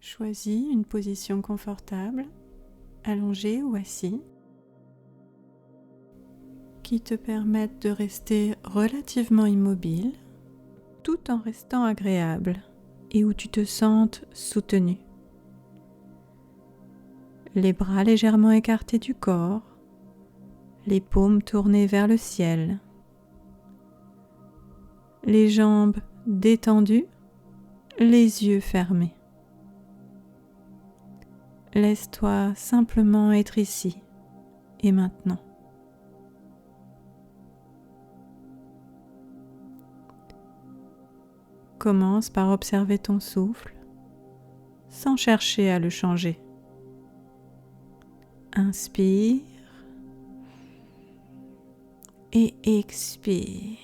Choisis une position confortable, allongé ou assis, qui te permette de rester relativement immobile tout en restant agréable et où tu te sentes soutenu. Les bras légèrement écartés du corps, les paumes tournées vers le ciel, les jambes détendues, les yeux fermés. Laisse-toi simplement être ici et maintenant. Commence par observer ton souffle sans chercher à le changer. Inspire et expire.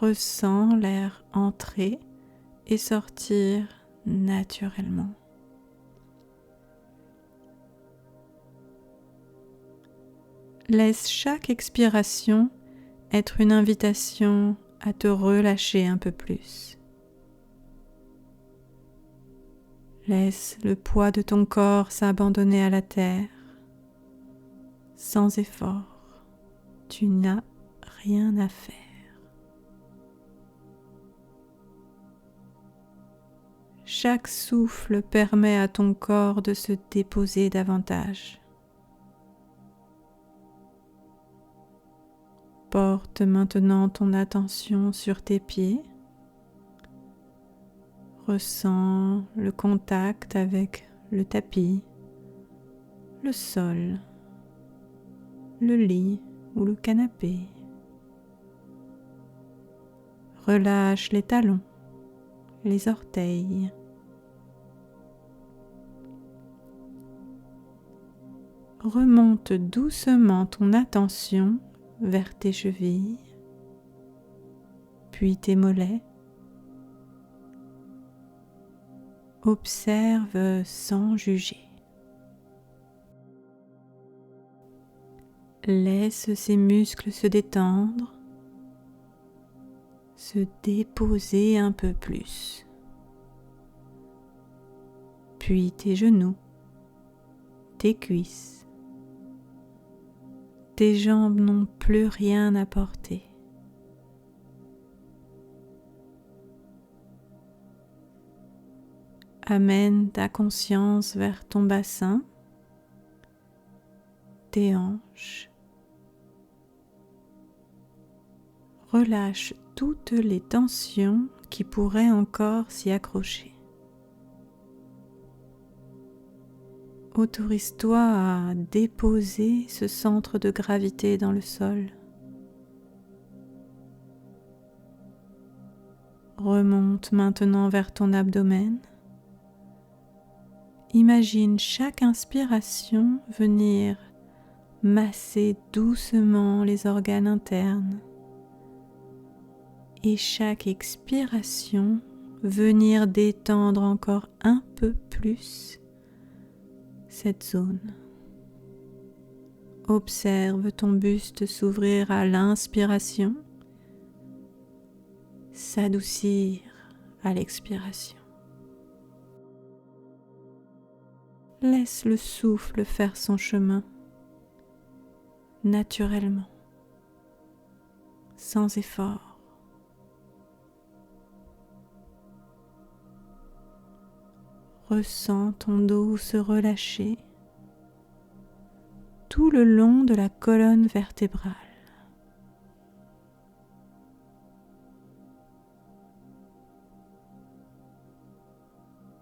Ressens l'air entrer et sortir naturellement. Laisse chaque expiration être une invitation à te relâcher un peu plus. Laisse le poids de ton corps s'abandonner à la terre sans effort. Tu n'as rien à faire. Chaque souffle permet à ton corps de se déposer davantage. Porte maintenant ton attention sur tes pieds. Ressens le contact avec le tapis, le sol, le lit ou le canapé. Relâche les talons, les orteils. Remonte doucement ton attention vers tes chevilles, puis tes mollets. Observe sans juger. Laisse ces muscles se détendre, se déposer un peu plus. Puis tes genoux, tes cuisses. Tes jambes n'ont plus rien à porter. Amène ta conscience vers ton bassin, tes hanches. Relâche toutes les tensions qui pourraient encore s'y accrocher. Autorise-toi à déposer ce centre de gravité dans le sol. Remonte maintenant vers ton abdomen. Imagine chaque inspiration venir masser doucement les organes internes et chaque expiration venir détendre encore un peu plus cette zone. Observe ton buste s'ouvrir à l'inspiration, s'adoucir à l'expiration. Laisse le souffle faire son chemin naturellement, sans effort. Ressens ton dos se relâcher tout le long de la colonne vertébrale.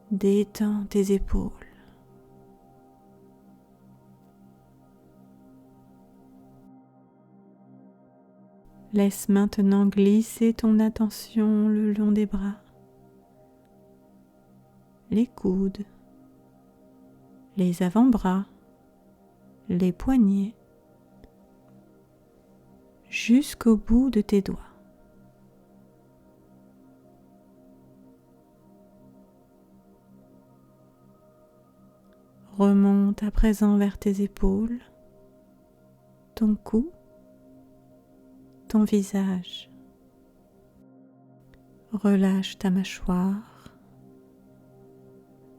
Détends tes épaules. Laisse maintenant glisser ton attention le long des bras, les coudes, les avant-bras, les poignets, jusqu'au bout de tes doigts. Remonte à présent vers tes épaules, ton cou, ton visage. Relâche ta mâchoire,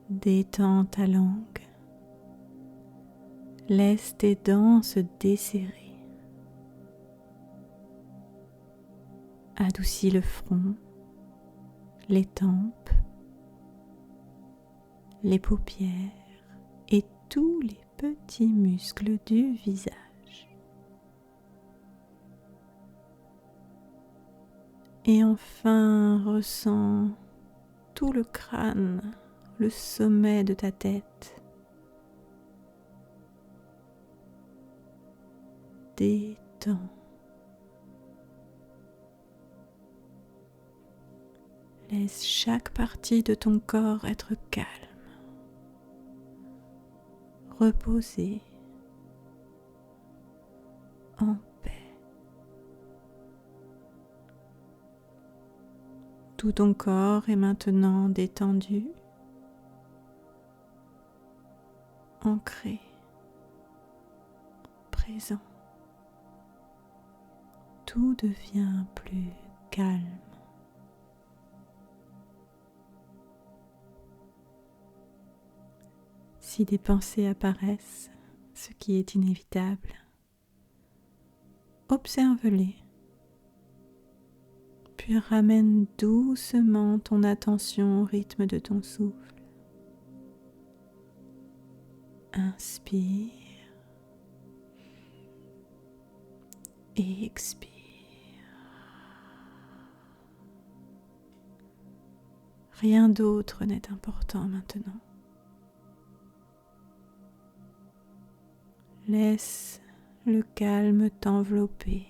détends ta langue, laisse tes dents se desserrer. Adoucis le front, les tempes, les paupières et tous les petits muscles du visage. Et enfin, ressens tout le crâne, le sommet de ta tête. Détends. Laisse chaque partie de ton corps être calme, reposée, en paix. Tout ton corps est maintenant détendu, ancré, présent. Tout devient plus calme. Si des pensées apparaissent, ce qui est inévitable, observe-les, puis ramène doucement ton attention au rythme de ton souffle. Inspire et expire. Rien d'autre n'est important maintenant. Laisse le calme t'envelopper.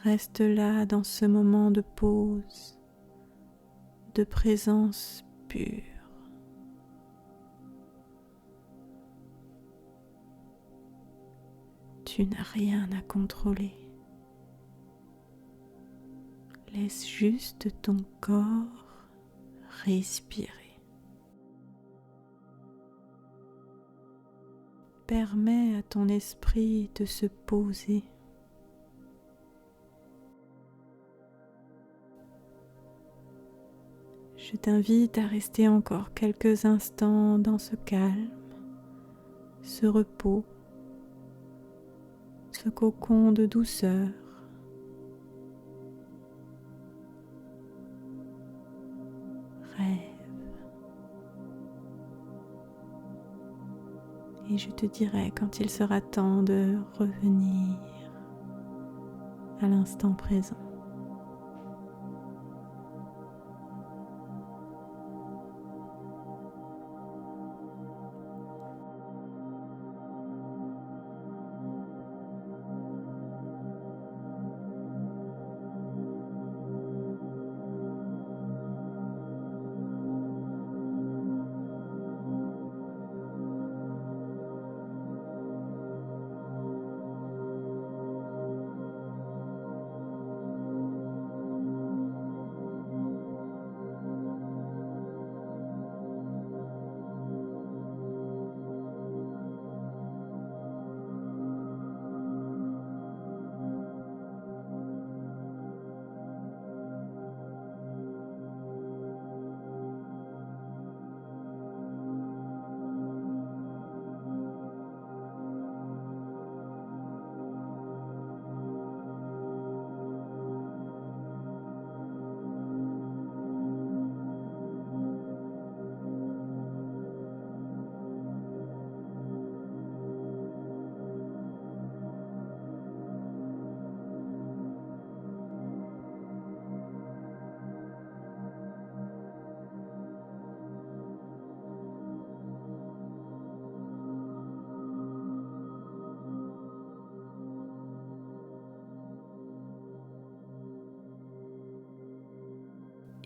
Reste là dans ce moment de pause, de présence pure. Tu n'as rien à contrôler. Laisse juste ton corps respirer. Permets à ton esprit de se poser. Je t'invite à rester encore quelques instants dans ce calme, ce repos, ce cocon de douceur. Rêve. Et je te dirai quand il sera temps de revenir à l'instant présent.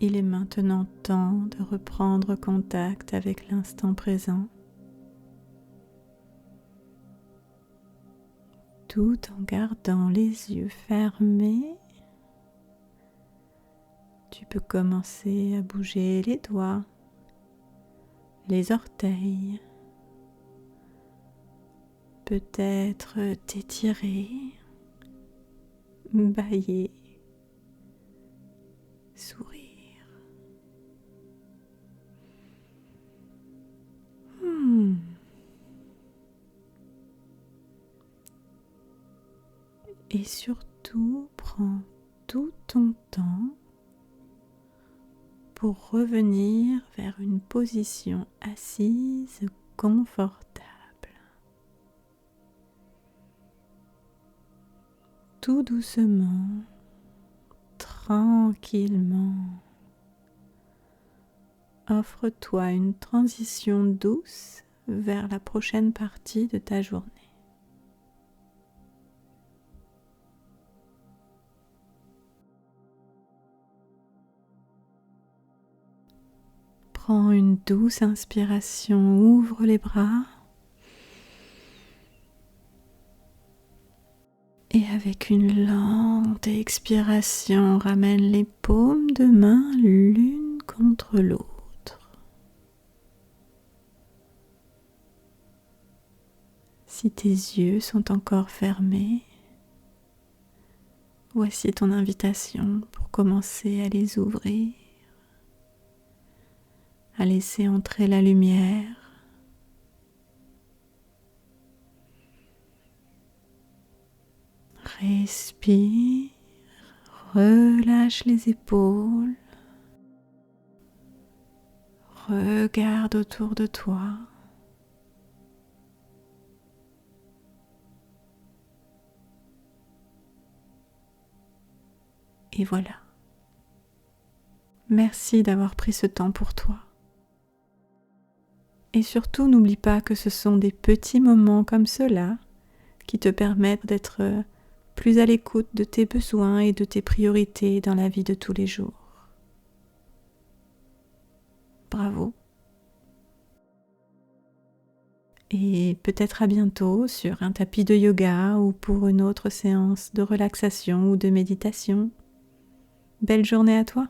Il est maintenant temps de reprendre contact avec l'instant présent, tout en gardant les yeux fermés. Tu peux commencer à bouger les doigts, les orteils, peut-être t'étirer, bâiller, sourire. Et surtout, prends tout ton temps pour revenir vers une position assise confortable. Tout doucement, tranquillement, offre-toi une transition douce vers la prochaine partie de ta journée. Prends une douce inspiration, ouvre les bras et avec une lente expiration, ramène les paumes de main l'une contre l'autre. Si tes yeux sont encore fermés, voici ton invitation pour commencer à les ouvrir, à laisser entrer la lumière. Respire, relâche les épaules, regarde autour de toi. Et voilà. Merci d'avoir pris ce temps pour toi. Et surtout, n'oublie pas que ce sont des petits moments comme ceux-là qui te permettent d'être plus à l'écoute de tes besoins et de tes priorités dans la vie de tous les jours. Bravo. Et peut-être à bientôt sur un tapis de yoga ou pour une autre séance de relaxation ou de méditation. Belle journée à toi.